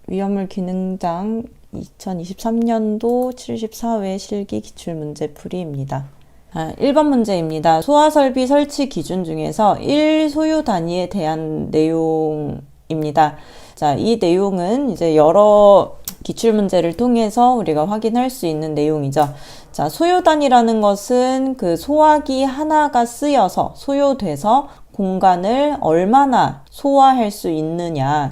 위험물 기능장 2023년도 74회 실기 기출문제 풀이입니다. 1번 문제입니다. 소화설비 설치 기준 중에서 1 소요 단위에 대한 내용입니다. 자, 이 내용은 이제 여러 기출문제를 통해서 우리가 확인할 수 있는 내용이죠. 자, 소요 단위라는 것은 그 소화기 하나가 쓰여서 소요돼서 공간을 얼마나 소화할 수 있느냐,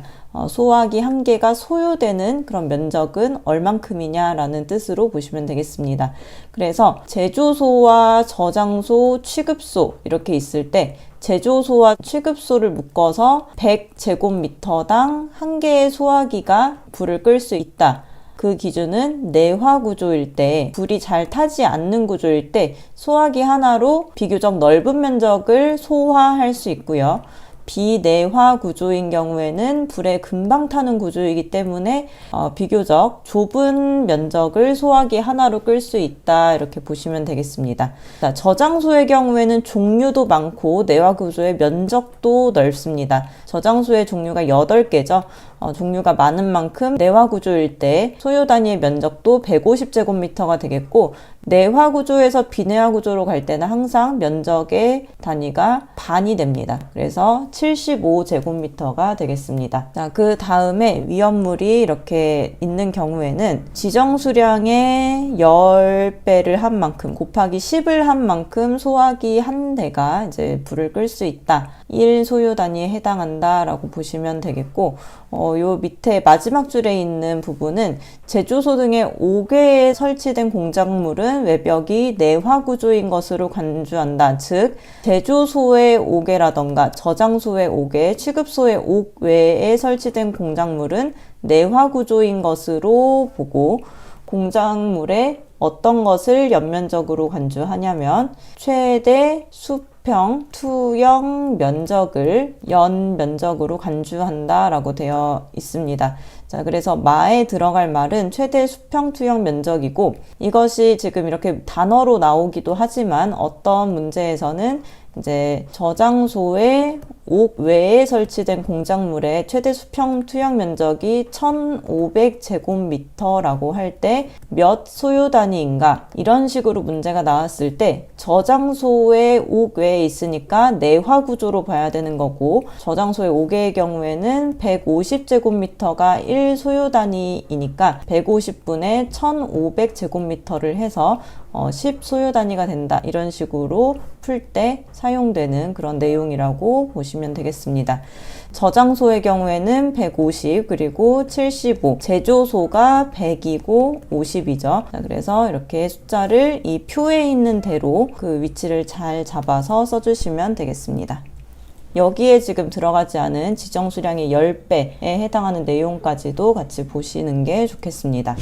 소화기 한 개가 소요되는 그런 면적은 얼만큼이냐라는 뜻으로 보시면 되겠습니다. 그래서 제조소와 저장소, 취급소 이렇게 있을 때 제조소와 취급소를 묶어서 100제곱미터당 한 개의 소화기가 불을 끌 수 있다. 그 기준은 내화 구조일 때, 불이 잘 타지 않는 구조일 때 소화기 하나로 비교적 넓은 면적을 소화할 수 있고요. 비내화 구조인 경우에는 불에 금방 타는 구조이기 때문에 비교적 좁은 면적을 소화기 하나로 끌 수 있다, 이렇게 보시면 되겠습니다. 자, 저장소의 경우에는 종류도 많고 내화 구조의 면적도 넓습니다. 저장소의 종류가 8개죠. 종류가 많은 만큼 내화 구조일 때 소요 단위의 면적도 150제곱미터가 되겠고, 내화 구조에서 비내화 구조로 갈 때는 항상 면적의 단위가 반이 됩니다. 그래서 75제곱미터가 되겠습니다. 자, 그 다음에 위험물이 이렇게 있는 경우에는 지정 수량의 10배를 한 만큼 곱하기 10을 한 만큼 소화기 한 대가 이제 불을 끌 수 있다. 1 소요 단위에 해당한다라고 보시면 되겠고, 요 밑에 마지막 줄에 있는 부분은 제조소 등의 5개에 설치된 공작물은 외벽이 내화 구조인 것으로 간주한다. 즉, 제조소의 5개라던가 저장소의 5개, 취급소의 5외에 설치된 공작물은 내화 구조인 것으로 보고, 공작물의 어떤 것을 연면적으로 간주하냐면 최대 수평 투영 면적을 연면적으로 간주한다라고 되어 있습니다. 자, 그래서 마에 들어갈 말은 최대 수평 투영 면적이고, 이것이 지금 이렇게 단어로 나오기도 하지만 어떤 문제에서는 이제 저장소의 옥 외에 설치된 공작물의 최대 수평 투영 면적이 1500제곱미터라고 할 때 몇 소요 단위인가, 이런 식으로 문제가 나왔을 때 저장소의 옥 외에 있으니까 내화 구조로 봐야 되는 거고, 저장소의 5개의 경우에는 150제곱미터가 1 소요 단위이니까 150분의 1500제곱미터를 해서 10 소요 단위가 된다, 이런 식으로 풀 때 사용되는 그런 내용이라고 보시면 되겠습니다. 저장소의 경우에는 150, 그리고 75, 제조소가 100이고 50이죠. 자, 그래서 이렇게 숫자를 이 표에 있는 대로 그 위치를 잘 잡아서 써주시면 되겠습니다. 여기에 지금 들어가지 않은 지정 수량의 10배에 해당하는 내용까지도 같이 보시는 게 좋겠습니다.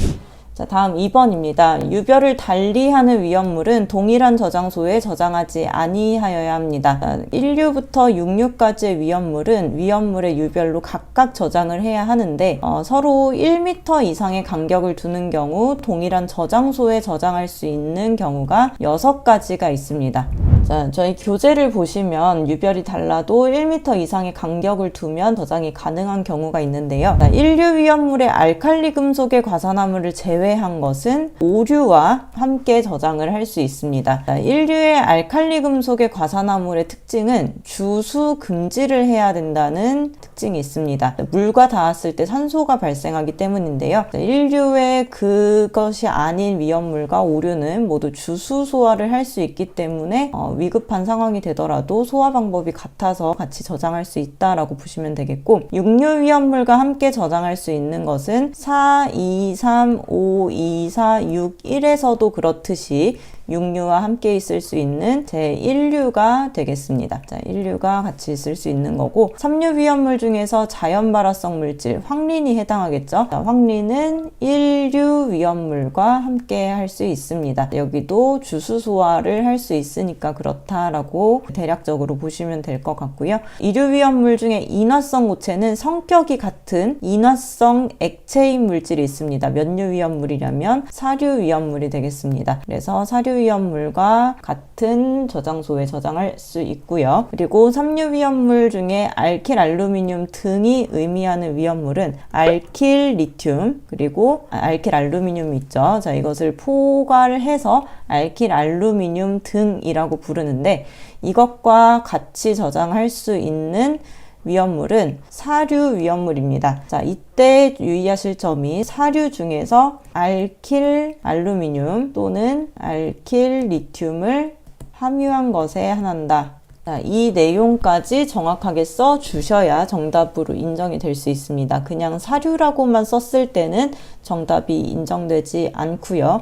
자, 다음 2번입니다. 유별을 달리하는 위험물은 동일한 저장소에 저장하지 아니하여야 합니다. 1류부터 6류까지의 위험물은 위험물의 유별로 각각 저장을 해야 하는데 서로 1m 이상의 간격을 두는 경우 동일한 저장소에 저장할 수 있는 경우가 6가지가 있습니다. 자, 저희 교재를 보시면 유별이 달라도 1m 이상의 간격을 두면 저장이 가능한 경우가 있는데요. 1류 위험물의 알칼리 금속의 과산화물을 제외한 것은 5류와 함께 저장을 할 수 있습니다. 1류의 알칼리 금속의 과산화물의 특징은 주수 금지를 해야 된다는 특징이 있습니다. 물과 닿았을 때 산소가 발생하기 때문인데요. 1류의 그것이 아닌 위험물과 5류는 모두 주수 소화를 할 수 있기 때문에 위급한 상황이 되더라도 소화 방법이 같아서 같이 저장할 수 있다라고 보시면 되겠고, 6류 위험물과 함께 저장할 수 있는 것은 4, 2, 3, 5, 2, 4, 6, 1에서도 그렇듯이 6류와 함께 있을 수 있는 제1류가 되겠습니다. 자, 1류가 같이 있을 수 있는 거고, 3류 위험물 중에서 자연 발화성 물질, 황린이 해당하겠죠. 자, 황린은 1류 위험물과 함께 할 수 있습니다. 여기도 주수 소화를 할 수 있으니까 그렇다라고 대략적으로 보시면 될 것 같고요. 2류 위험물 중에 인화성 고체는 성격이 같은 인화성 액체인 물질이 있습니다. 몇 류 위험물이냐면 4류 위험물이 되겠습니다. 그래서 4류 3류 위험물과 같은 저장소에 저장할 수 있고요. 그리고 3류 위험물 중에 알킬 알루미늄 등이 의미하는 위험물은 알킬 리튬, 그리고 알킬 알루미늄이 있죠. 자, 이것을 포괄을 해서 알킬 알루미늄 등이라고 부르는데, 이것과 같이 저장할 수 있는 위험물은 사류 위험물입니다. 자, 이때 유의하실 점이 사류 중에서 알킬 알루미늄 또는 알킬 리튬을 함유한 것에 한한다. 자, 이 내용까지 정확하게 써 주셔야 정답으로 인정이 될 수 있습니다. 그냥 사류라고만 썼을 때는 정답이 인정되지 않고요.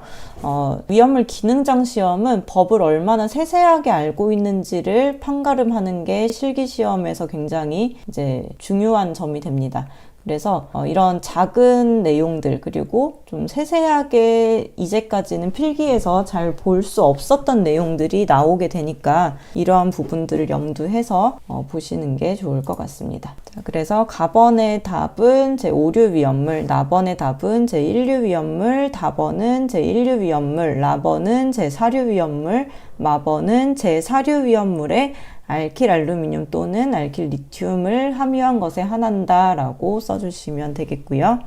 위험물 기능장 시험은 법을 얼마나 세세하게 알고 있는지를 판가름하는 게 실기 시험에서 굉장히 이제 중요한 점이 됩니다. 그래서 이런 작은 내용들, 그리고 좀 세세하게 이제까지는 필기에서 잘 볼 수 없었던 내용들이 나오게 되니까 이러한 부분들을 염두해서 보시는 게 좋을 것 같습니다. 자, 그래서 가번의 답은 제5류 위험물, 나번의 답은 제1류 위험물, 다번은 제1류 위험물, 라번은 제4류 위험물, 마번은 제4류 위험물에 알킬 알루미늄 또는 알킬 리튬을 함유한 것에 한한다 라고 써주시면 되겠고요.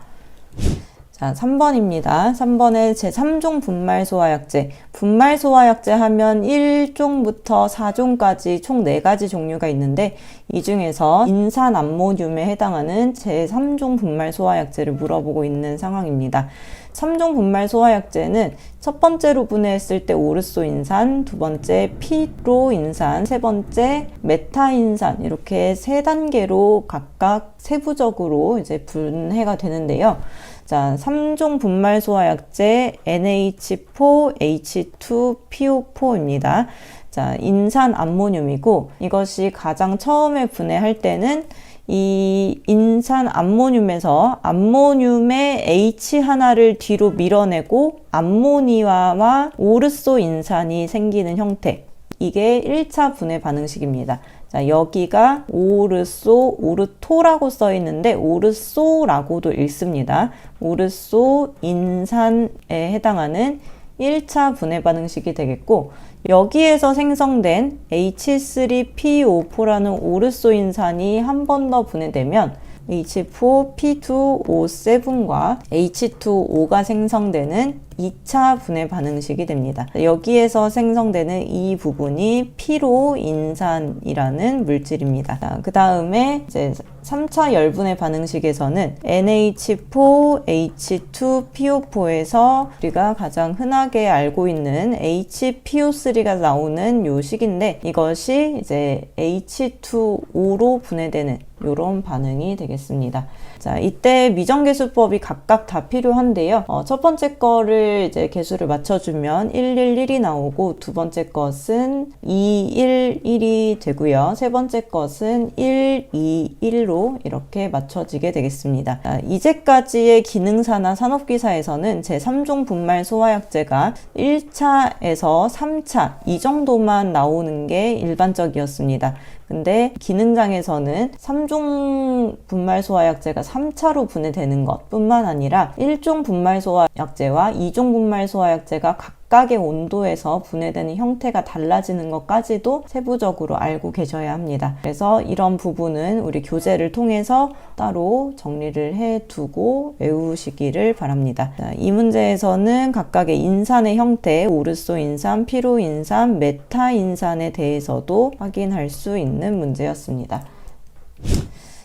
자, 3번입니다. 3번에 제3종 분말소화약제. 분말소화약제 하면 1종부터 4종까지 총 4가지 종류가 있는데, 이 중에서 인산암모늄에 해당하는 제3종 분말소화약제를 물어보고 있는 상황입니다. 3종 분말소화약제는 첫 번째로 분해했을 때 오르소인산, 두 번째 피로인산, 세 번째 메타인산, 이렇게 3단계로 각각 세부적으로 이제 분해가 되는데요. 자, 3종 분말소화약제 NH4H2PO4입니다. 자, 인산암모늄이고, 이것이 가장 처음에 분해할 때는 이 인산암모늄에서 암모늄의 H 하나를 뒤로 밀어내고 암모니아와 오르소인산이 생기는 형태, 이게 1차 분해 반응식입니다. 자, 여기가 오르소, 오르토라고 써 있는데 오르소라고도 읽습니다. 오르소 인산에 해당하는 1차 분해 반응식이 되겠고, 여기에서 생성된 H3PO4라는 오르소인산이 한 번 더 분해되면 H4P2O7과 H2O가 생성되는 2차 분해 반응식이 됩니다. 여기에서 생성되는 이 부분이 피로인산이라는 물질입니다. 그 다음에 이제 3차 열분해 반응식에서는 NH4H2PO4에서 우리가 가장 흔하게 알고 있는 HPO3가 나오는 요 식인데, 이것이 이제 H2O로 분해되는 이런 반응이 되겠습니다. 자, 이때 미정계수법이 각각 다 필요한데요. 첫 번째 거를 이제 계수를 맞춰주면 111이 나오고, 두 번째 것은 211이 되고요. 세 번째 것은 121로 이렇게 맞춰지게 되겠습니다. 자, 이제까지의 기능사나 산업기사에서는 제3종 분말 소화약제가 1차에서 3차 이 정도만 나오는 게 일반적이었습니다. 근데 기능장에서는 3종 분말소화약제가 3차로 분해되는 것 뿐만 아니라 1종 분말소화약제와 2종 분말소화약제가 각각의 온도에서 분해되는 형태가 달라지는 것까지도 세부적으로 알고 계셔야 합니다. 그래서 이런 부분은 우리 교재를 통해서 따로 정리를 해두고 외우시기를 바랍니다. 자, 이 문제에서는 각각의 인산의 형태, 오르소인산, 피로인산, 메타인산에 대해서도 확인할 수 있는 문제였습니다.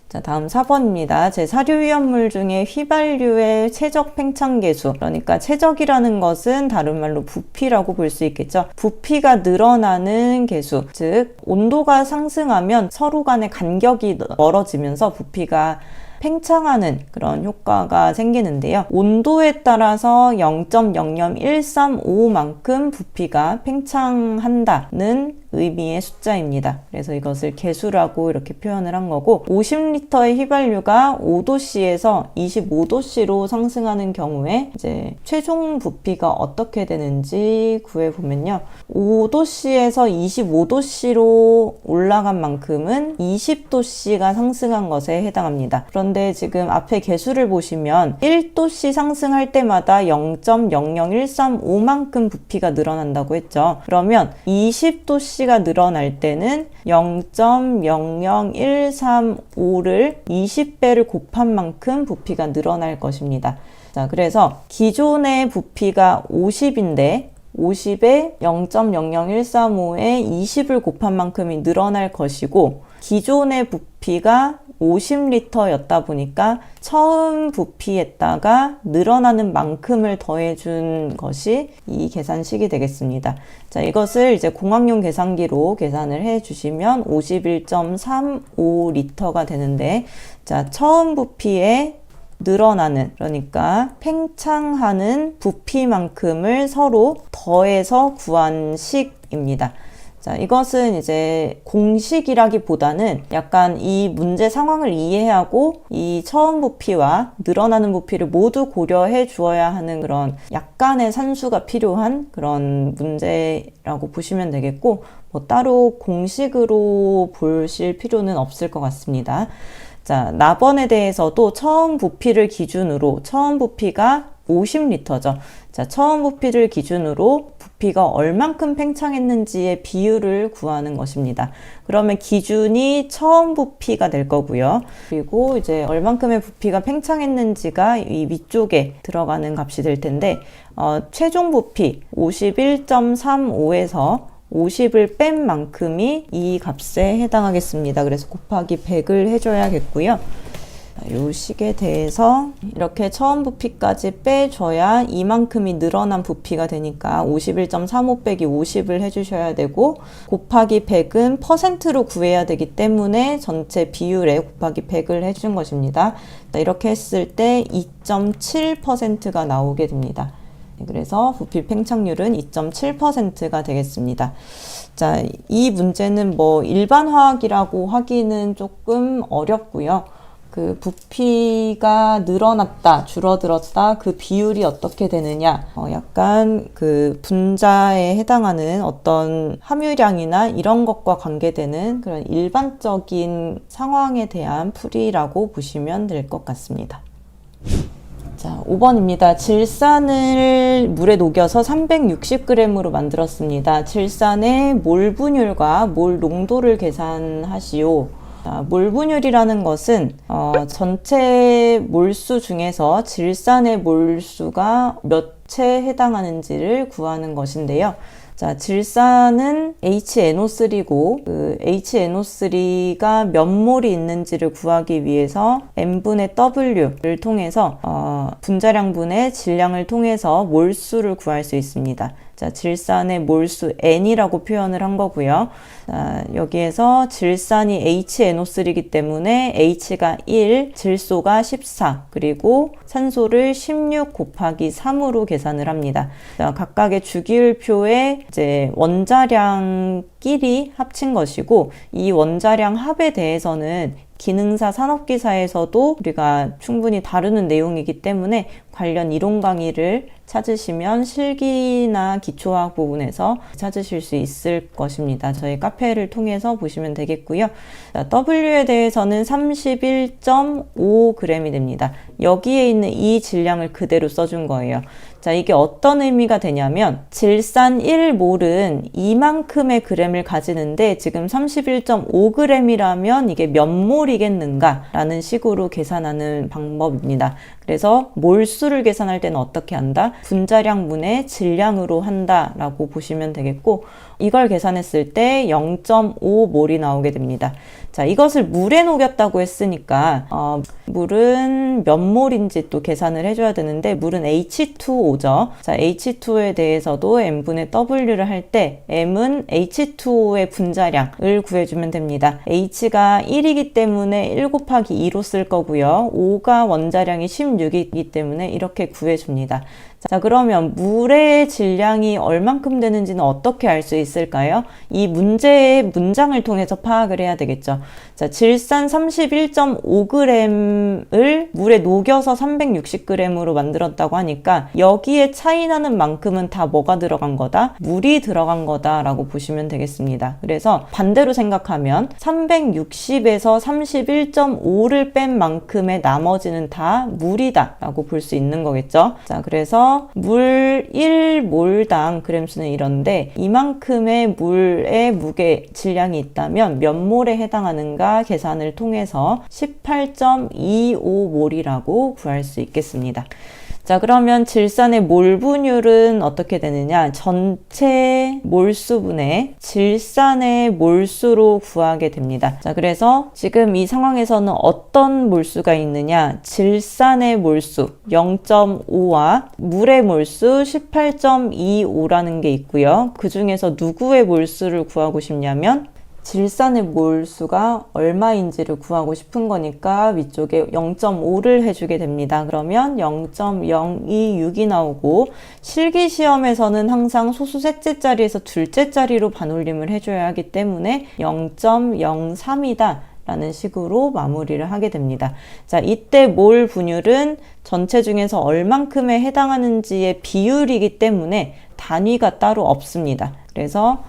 자, 다음 4번입니다. 제4류 위험물 중에 휘발유의 최적 팽창계수, 그러니까 최적이라는 것은 다른 말로 부피라고 볼 수 있겠죠. 부피가 늘어나는 계수, 즉 온도가 상승하면 서로 간의 간격이 멀어지면서 부피가 팽창하는 그런 효과가 생기는데요. 온도에 따라서 0.00135만큼 부피가 팽창한다는 의미의 숫자입니다. 그래서 이것을 개수라고 이렇게 표현을 한 거고, 50리터의 휘발유가 5도씨에서 25도씨로 상승하는 경우에 이제 최종 부피가 어떻게 되는지 구해보면요. 5도씨에서 25도씨로 올라간 만큼은 20도씨가 상승한 것에 해당합니다. 그런데 지금 앞에 개수를 보시면 1도씨 상승할 때마다 0.00135만큼 부피가 늘어난다고 했죠. 그러면 20도씨가 늘어날 때는 0.00135를 20배를 곱한 만큼 부피가 늘어날 것입니다. 자, 그래서 기존의 부피가 50인데 50에 0.00135에 20을 곱한 만큼이 늘어날 것이고, 기존의 부피가 50리터였다 보니까 처음 부피에다가 늘어나는 만큼을 더해준 것이 이 계산식이 되겠습니다. 자, 이것을 이제 공학용 계산기로 계산을 해주시면 51.35리터가 되는데, 자, 처음 부피에 늘어나는, 그러니까 팽창하는 부피만큼을 서로 더해서 구한 식입니다. 자, 이것은 이제 공식이라기보다는 약간 이 문제 상황을 이해하고 이 처음 부피와 늘어나는 부피를 모두 고려해 주어야 하는 그런 약간의 산수가 필요한 그런 문제라고 보시면 되겠고, 뭐 따로 공식으로 보실 필요는 없을 것 같습니다. 자, 나번에 대해서도 처음 부피를 기준으로, 처음 부피가 50리터죠. 자, 처음 부피를 기준으로 부피가 얼만큼 팽창했는지의 비율을 구하는 것입니다. 그러면 기준이 처음 부피가 될 거고요. 그리고 이제 얼만큼의 부피가 팽창했는지가 이 위쪽에 들어가는 값이 될 텐데, 최종 부피 51.35에서 50을 뺀 만큼이 이 값에 해당하겠습니다. 그래서 곱하기 100을 해줘야겠고요. 이 식에 대해서 이렇게 처음 부피까지 빼줘야 이만큼이 늘어난 부피가 되니까 51.35 빼기 50을 해주셔야 되고, 곱하기 100은 퍼센트로 구해야 되기 때문에 전체 비율에 곱하기 100을 해준 것입니다. 이렇게 했을 때 2.7%가 나오게 됩니다. 그래서 부피 팽창률은 2.7%가 되겠습니다. 자, 이 문제는 뭐 일반 화학이라고 하기는 조금 어렵고요. 그 부피가 늘어났다, 줄어들었다, 그 비율이 어떻게 되느냐, 약간 그 분자에 해당하는 어떤 함유량이나 이런 것과 관계되는 그런 일반적인 상황에 대한 풀이라고 보시면 될 것 같습니다. 자, 5번입니다. 질산을 물에 녹여서 360g으로 만들었습니다. 질산의 몰 분율과 몰 농도를 계산하시오. 자, 몰 분율이라는 것은 전체 몰수 중에서 질산의 몰수가 몇에 해당하는지를 구하는 것인데요. 자, 질산은 HNO3고 그 HNO3가 몇 몰이 있는지를 구하기 위해서 N분의 W를 통해서 분자량분의 질량을 통해서 몰수를 구할 수 있습니다. 자, 질산의 몰수 N이라고 표현을 한 거고요. 자, 여기에서 질산이 HNO3이기 때문에 H가 1, 질소가 14, 그리고 산소를 16 곱하기 3으로 계산을 합니다. 자, 각각의 주기율표에 이제 원자량끼리 합친 것이고, 이 원자량 합에 대해서는 기능사 산업기사에서도 우리가 충분히 다루는 내용이기 때문에 관련 이론 강의를 찾으시면 실기나 기초화학 부분에서 찾으실 수 있을 것입니다. 저희 카페를 통해서 보시면 되겠고요. 자, W에 대해서는 31.5g이 됩니다. 여기에 있는 이 질량을 그대로 써준 거예요. 자, 이게 어떤 의미가 되냐면 질산 1몰은 이만큼의 그램을 가지는데 지금 31.5g이라면 이게 몇 몰이겠는가 라는 식으로 계산하는 방법입니다. 그래서 몰수를 계산할 때는 어떻게 한다? 분자량분의 질량으로 한다 라고 보시면 되겠고, 이걸 계산했을 때 0.5몰이 나오게 됩니다. 자, 이것을 물에 녹였다고 했으니까 물은 몇 몰인지 또 계산을 해줘야 되는데 물은 H2O죠. 자, H2O에 대해서도 M분의 W를 할 때 M은 H2O의 분자량을 구해주면 됩니다. H가 1이기 때문에 1 곱하기 2로 쓸 거고요. O가 원자량이 16이기 때문에 이렇게 구해줍니다. 자, 그러면 물의 질량이 얼만큼 되는지는 어떻게 알 수 있을까요? 이 문제의 문장을 통해서 파악을 해야 되겠죠. 자, 질산 31.5g을 물에 녹여서 360g으로 만들었다고 하니까 여기에 차이 나는 만큼은 다 뭐가 들어간 거다? 물이 들어간 거다라고 보시면 되겠습니다. 그래서 반대로 생각하면 360에서 31.5를 뺀 만큼의 나머지는 다 물이다 라고 볼 수 있는 거겠죠. 자, 그래서 물 1몰당 그램수는 이런데 이만큼의 물의 무게 질량이 있다면 몇 몰에 해당하는가 계산을 통해서 18.25몰이라고 구할 수 있겠습니다. 자, 그러면 질산의 몰 분율은 어떻게 되느냐? 전체 몰수분의 질산의 몰수로 구하게 됩니다. 자, 그래서 지금 이 상황에서는 어떤 몰수가 있느냐? 질산의 몰수 0.5와 물의 몰수 18.25라는 게 있고요. 그 중에서 누구의 몰수를 구하고 싶냐면 질산의 몰수가 얼마인지를 구하고 싶은 거니까 위쪽에 0.5를 해주게 됩니다. 그러면 0.026이 나오고 실기시험에서는 항상 소수 셋째 자리에서 둘째 자리로 반올림을 해줘야 하기 때문에 0.03이다 라는 식으로 마무리를 하게 됩니다. 자, 이때 몰 분율은 전체 중에서 얼만큼에 해당하는지의 비율이기 때문에 단위가 따로 없습니다. 그래서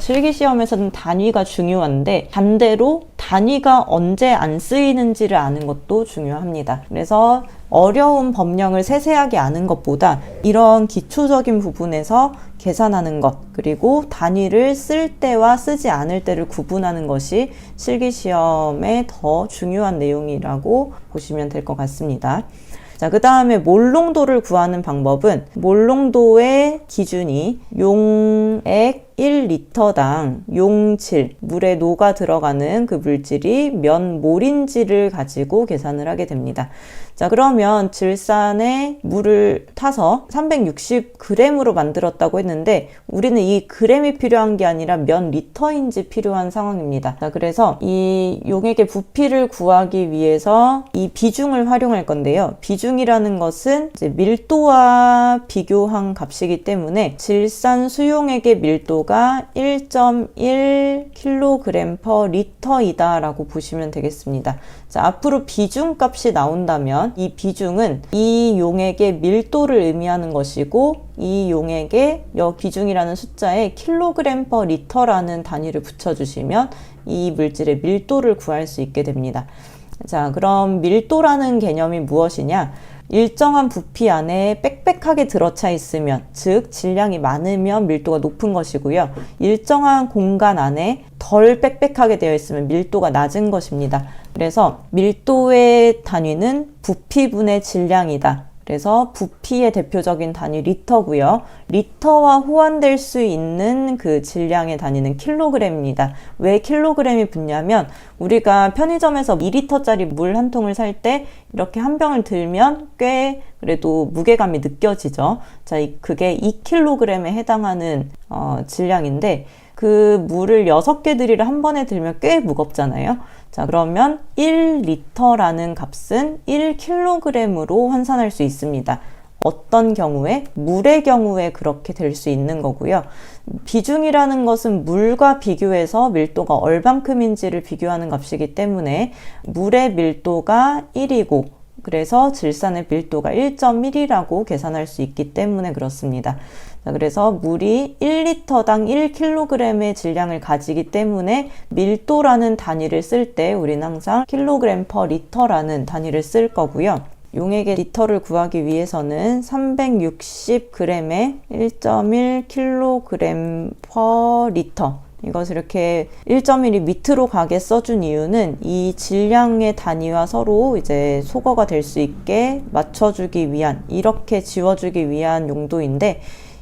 실기시험에서는 단위가 중요한데 반대로 단위가 언제 안 쓰이는지를 아는 것도 중요합니다. 그래서 어려운 법령을 세세하게 아는 것보다 이런 기초적인 부분에서 계산하는 것 그리고 단위를 쓸 때와 쓰지 않을 때를 구분하는 것이 실기시험에 더 중요한 내용이라고 보시면 될 것 같습니다. 자, 그 다음에 몰농도를 구하는 방법은 몰농도의 기준이 용액 1리터당 용질, 물에 녹아 들어가는 그 물질이 몇 몰인지를 가지고 계산을 하게 됩니다. 자, 그러면 질산에 물을 타서 360g으로 만들었다고 했는데 우리는 이 g이 필요한 게 아니라 몇 리터인지 필요한 상황입니다. 자, 그래서 이 용액의 부피를 구하기 위해서 이 비중을 활용할 건데요. 비중이라는 것은 이제 밀도와 비교한 값이기 때문에 질산 수용액의 밀도가 1.1kg/L이다 라고 보시면 되겠습니다. 자, 앞으로 비중 값이 나온다면 이 비중은 이 용액의 밀도를 의미하는 것이고 이 용액의 비중이라는 숫자에 kg/L라는 단위를 붙여주시면 이 물질의 밀도를 구할 수 있게 됩니다. 자, 그럼 밀도라는 개념이 무엇이냐? 일정한 부피 안에 빽빽하게 들어차 있으면, 즉 질량이 많으면 밀도가 높은 것이고요. 일정한 공간 안에 덜 빽빽하게 되어 있으면 밀도가 낮은 것입니다. 그래서 밀도의 단위는 부피분의 질량이다. 그래서 부피의 대표적인 단위 리터고요. 리터와 호환될 수 있는 그 질량의 단위는 킬로그램입니다. 왜 킬로그램이 붙냐면 우리가 편의점에서 2리터짜리 물 한 통을 살 때 이렇게 한 병을 들면 꽤 그래도 무게감이 느껴지죠. 자, 그게 2kg에 해당하는 질량인데 그 물을 6개 들이를 한 번에 들면 꽤 무겁잖아요. 자, 그러면 1리터라는 값은 1kg으로 환산할 수 있습니다. 어떤 경우에? 물의 경우에 그렇게 될 수 있는 거고요. 비중이라는 것은 물과 비교해서 밀도가 얼만큼인지를 비교하는 값이기 때문에 물의 밀도가 1이고 그래서 질산의 밀도가 1.1이라고 계산할 수 있기 때문에 그렇습니다. 자, 그래서 물이 1리터당 1kg의 질량을 가지기 때문에 밀도라는 단위를 쓸 때 우리는 항상 kg/L라는 단위를 쓸 거고요. 용액의 리터를 구하기 위해서는 360g에 1.1kg/L 이것을 이렇게 1.1이 밑으로 가게 써준 이유는 이 질량의 단위와 서로 이제 소거가 될 수 있게 맞춰주기 위한, 이렇게 지워주기 위한 용도인데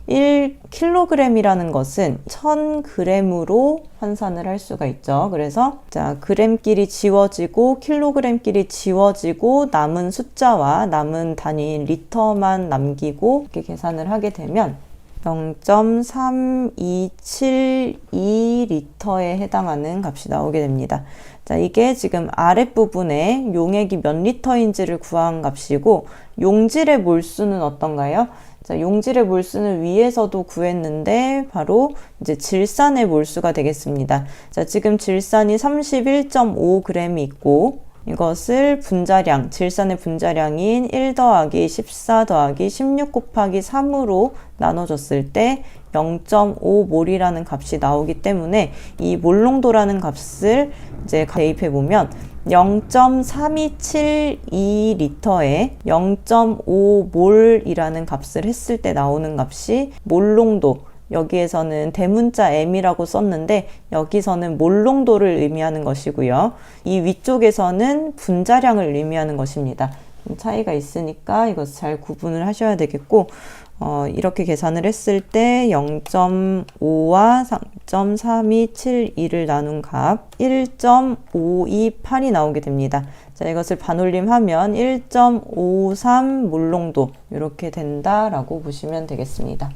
1kg이라는 것은 1000g으로 환산을 할 수가 있죠. 그래서 자, g끼리 지워지고 kg끼리 지워지고 남은 숫자와 남은 단위인 리터만 남기고 이렇게 계산을 하게 되면 0.3272리터에 해당하는 값이 나오게 됩니다. 자, 이게 지금 아랫부분에 용액이 몇 리터인지를 구한 값이고 용질의 몰수는 어떤가요? 자, 용질의 몰수는 위에서도 구했는데 바로 이제 질산의 몰수가 되겠습니다. 자, 지금 질산이 31.5g이 있고 이것을 분자량, 질산의 분자량인 1 더하기 14 더하기 16 곱하기 3으로 나눠줬을 때 0.5몰이라는 값이 나오기 때문에 이 몰농도라는 값을 이제 대입해 보면 0.3272리터에 0.5몰이라는 값을 했을 때 나오는 값이 몰농도, 여기에서는 대문자 m이라고 썼는데 여기서는 몰농도를 의미하는 것이고요. 이 위쪽에서는 분자량을 의미하는 것입니다. 좀 차이가 있으니까 이것을 잘 구분을 하셔야 되겠고 이렇게 계산을 했을 때 0.5와 0.3272를 나눈 값 1.528이 나오게 됩니다. 자, 이것을 반올림하면 1.53 몰농도 이렇게 된다라고 보시면 되겠습니다.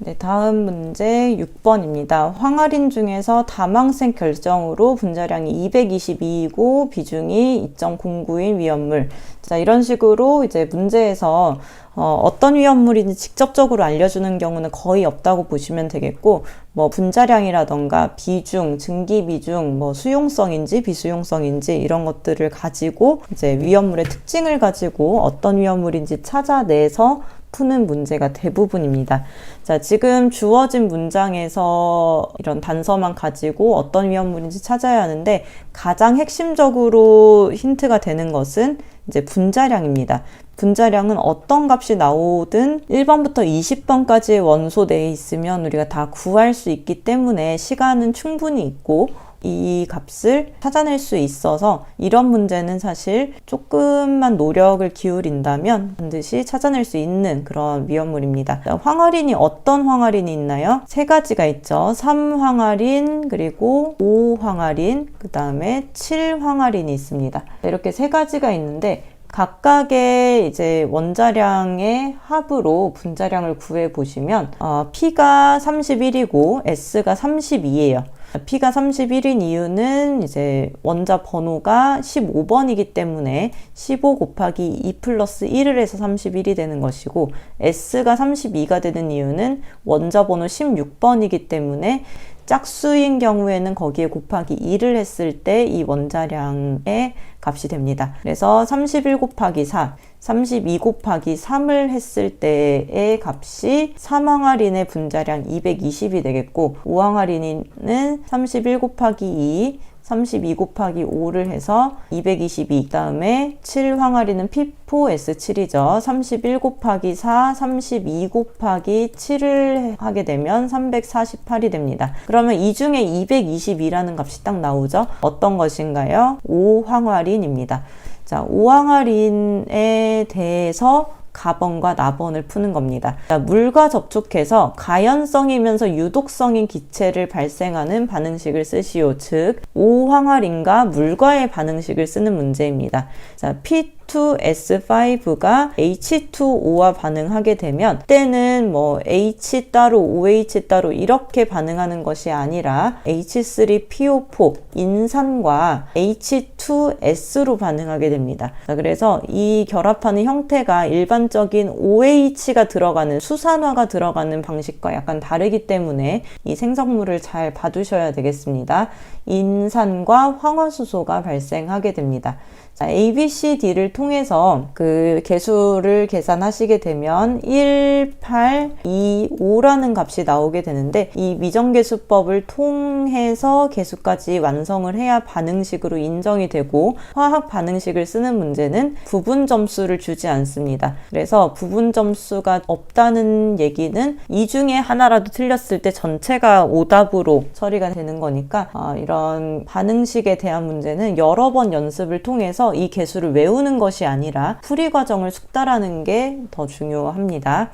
네, 다음 문제 6번입니다. 황화린 중에서 다망생 결정으로 분자량이 222이고 비중이 2.09인 위험물. 자, 이런 식으로 이제 문제에서 어떤 위험물인지 직접적으로 알려주는 경우는 거의 없다고 보시면 되겠고, 뭐 분자량이라던가 비중, 증기 비중, 뭐 수용성인지 비수용성인지 이런 것들을 가지고 이제 위험물의 특징을 가지고 어떤 위험물인지 찾아내서 푸는 문제가 대부분입니다. 자, 지금 주어진 문장에서 이런 단서만 가지고 어떤 위험물인지 찾아야 하는데 가장 핵심적으로 힌트가 되는 것은 이제 분자량입니다. 분자량은 어떤 값이 나오든 1번부터 20번까지의 원소 내에 있으면 우리가 다 구할 수 있기 때문에 시간은 충분히 있고 이 값을 찾아낼 수 있어서 이런 문제는 사실 조금만 노력을 기울인다면 반드시 찾아낼 수 있는 그런 위험물입니다. 황화린이 어떤 황화린이 있나요? 세 가지가 있죠. 3황화린, 그리고 5황화린, 그 다음에 7황화린이 있습니다. 이렇게 세 가지가 있는데 각각의 이제 원자량의 합으로 분자량을 구해 보시면 P가 31이고 S가 32예요. P가 31인 이유는 이제 원자 번호가 15번이기 때문에 15 곱하기 2 플러스 1을 해서 31이 되는 것이고, S가 32가 되는 이유는 원자 번호 16번이기 때문에 짝수인 경우에는 거기에 곱하기 2를 했을 때 이 원자량의 값이 됩니다. 그래서 31 곱하기 4, 32 곱하기 3을 했을 때의 값이 3황화린의 분자량 220이 되겠고, 5황화린은 31 곱하기 2, 32 곱하기 5를 해서 222. 다음에 7황화린은 P4S7이죠. 31 곱하기 4, 32 곱하기 7을 하게 되면 348이 됩니다. 그러면 이 중에 222라는 값이 딱 나오죠. 어떤 것인가요? 5황화린입니다. 자, 5황화린에 대해서 가번과 나번을 푸는 겁니다. 자, 물과 접촉해서 가연성이면서 유독성인 기체를 발생하는 반응식을 쓰시오. 즉, 5황화린과 물과의 반응식을 쓰는 문제입니다. 자, P2S5가 H2O와 반응하게 되면 때는 뭐 H 따로 OH 따로 이렇게 반응하는 것이 아니라 H3PO4 인산과 H2S로 반응하게 됩니다. 자, 그래서 이 결합하는 형태가 일반적인 OH가 들어가는 수산화가 들어가는 방식과 약간 다르기 때문에 이 생성물을 잘 봐두셔야 되겠습니다. 인산과 황화수소가 발생하게 됩니다. 자, A, B, C, D를 통해서 그 계수를 계산하시게 되면 1, 8, 2, 5라는 값이 나오게 되는데 이 미정계수법을 통해서 계수까지 완성을 해야 반응식으로 인정이 되고, 화학 반응식을 쓰는 문제는 부분 점수를 주지 않습니다. 그래서 부분 점수가 없다는 얘기는 이 중에 하나라도 틀렸을 때 전체가 오답으로 처리가 되는 거니까 이런 반응식에 대한 문제는 여러 번 연습을 통해서 이 계수를 외우는 것이 아니라 풀이 과정을 숙달하는 게 더 중요합니다.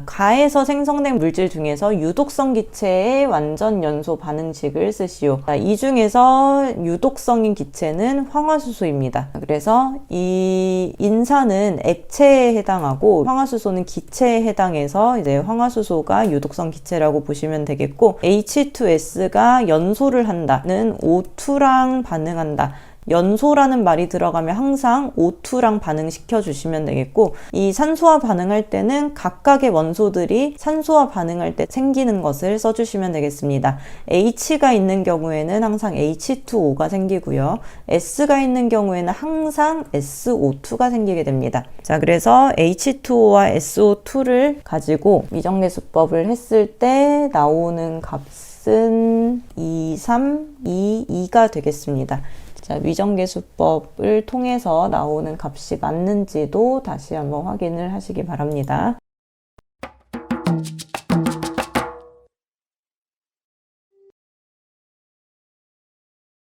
가에서 생성된 물질 중에서 유독성 기체의 완전 연소 반응식을 쓰시오. 이 중에서 유독성인 기체는 황화수소입니다. 그래서 이 인산은 액체에 해당하고 황화수소는 기체에 해당해서 이제 황화수소가 유독성 기체라고 보시면 되겠고, H2S가 연소를 한다는 O2랑 반응한다. 연소라는 말이 들어가면 항상 O2랑 반응시켜 주시면 되겠고, 이 산소와 반응할 때는 각각의 원소들이 산소와 반응할 때 생기는 것을 써주시면 되겠습니다. H가 있는 경우에는 항상 H2O가 생기고요. S가 있는 경우에는 항상 SO2가 생기게 됩니다. 자, 그래서 H2O와 SO2를 가지고 미정계수법을 했을 때 나오는 값은 2, 3, 2, 2가 되겠습니다. 자, 위정계수법을 통해서 나오는 값이 맞는지도 다시 한번 확인을 하시기 바랍니다.